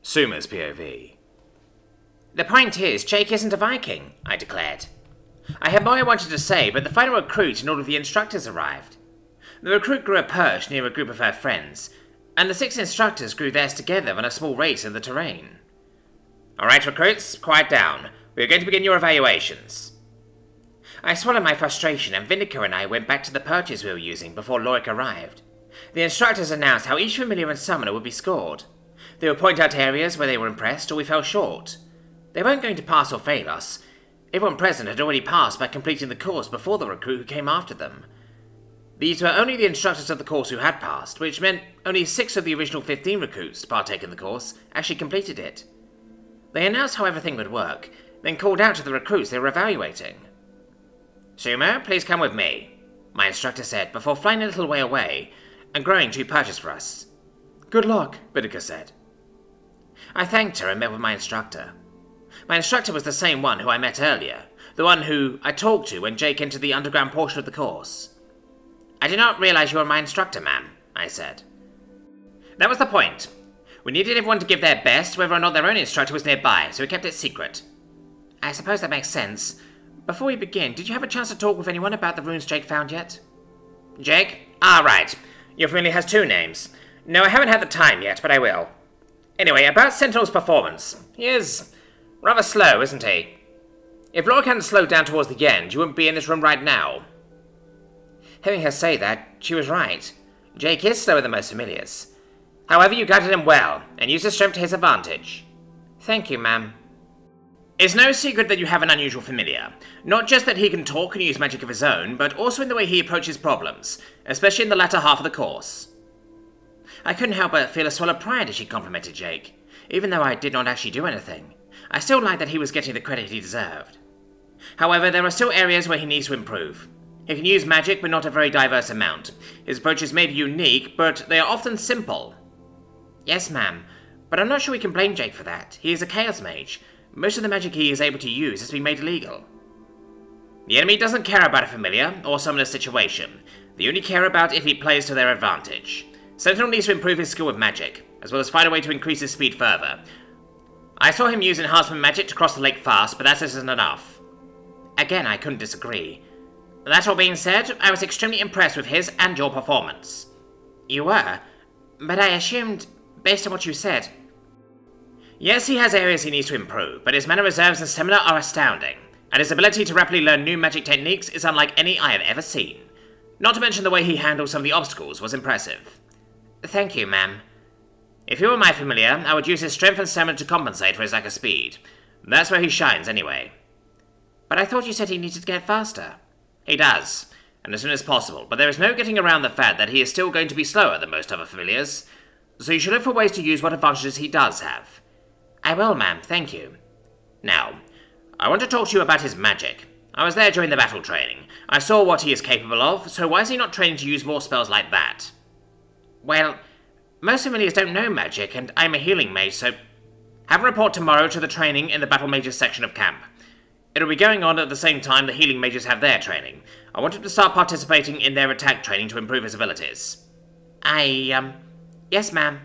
Suma's POV. The point is, Jake isn't a Viking, I declared. I had more I wanted to say, but the final recruit and all of the instructors arrived. The recruit grew a perch near a group of her friends, and the 6 instructors grew theirs together on a small race in the terrain. Alright, recruits, quiet down. We are going to begin your evaluations. I swallowed my frustration, and Vinegar and I went back to the perches we were using before Lorik arrived. The instructors announced how each familiar and summoner would be scored. They would point out areas where they were impressed or we fell short. They weren't going to pass or fail us. Everyone present had already passed by completing the course before the recruit who came after them. These were only the instructors of the course who had passed, which meant only 6 of the original 15 recruits to partake in the course actually completed it. They announced how everything would work, then called out to the recruits they were evaluating. Suma, please come with me, my instructor said before flying a little way away and growing 2 perches for us. Good luck, Vinegar said. I thanked her and met with my instructor. My instructor was the same one who I met earlier, the one who I talked to when Jake entered the underground portion of the course. I did not realize you were my instructor, ma'am, I said. That was the point. We needed everyone to give their best, whether or not their own instructor was nearby, so we kept it secret. I suppose that makes sense. Before we begin, did you have a chance to talk with anyone about the runes Jake found yet? Jake? Ah, right. Your family has 2 names. No, I haven't had the time yet, but I will. Anyway, about Sentinel's performance. He is rather slow, isn't he? If Lorik hadn't slowed down towards the end, you wouldn't be in this room right now. Hearing her say that, she was right. Jake is slower than most familiars. However, you guided him well, and used his strength to his advantage. Thank you, ma'am. It's no secret that you have an unusual familiar. Not just that he can talk and use magic of his own, but also in the way he approaches problems, especially in the latter half of the course. I couldn't help but feel a swell of pride as she complimented Jake. Even though I did not actually do anything, I still liked that he was getting the credit he deserved. However, there are still areas where he needs to improve. He can use magic, but not a very diverse amount. His approaches may be unique, but they are often simple. Yes, ma'am, but I'm not sure we can blame Jake for that. He is a Chaos Mage. Most of the magic he is able to use has been made illegal. The enemy doesn't care about a familiar or summoner's situation. They only care about if he plays to their advantage. Sentinel needs to improve his skill with magic, as well as find a way to increase his speed further. I saw him use enhancement magic to cross the lake fast, but that isn't enough. Again, I couldn't disagree. That all being said, I was extremely impressed with his and your performance. You were? But I assumed, based on what you said... Yes, he has areas he needs to improve, but his mana reserves and stamina are astounding, and his ability to rapidly learn new magic techniques is unlike any I have ever seen. Not to mention the way he handles some of the obstacles was impressive. Thank you, ma'am. If he were my familiar, I would use his strength and stamina to compensate for his lack of speed. That's where he shines, anyway. But I thought you said he needed to get faster. He does, and as soon as possible, but there is no getting around the fact that he is still going to be slower than most other familiars, so you should look for ways to use what advantages he does have. I will, ma'am, thank you. Now, I want to talk to you about his magic. I was there during the battle training. I saw what he is capable of, so why is he not trained to use more spells like that? Well, most familiars don't know magic, and I'm a healing mage, so... Have a report tomorrow to the training in the battle mages section of camp. It'll be going on at the same time the healing mages have their training. I want him to start participating in their attack training to improve his abilities. Yes, ma'am.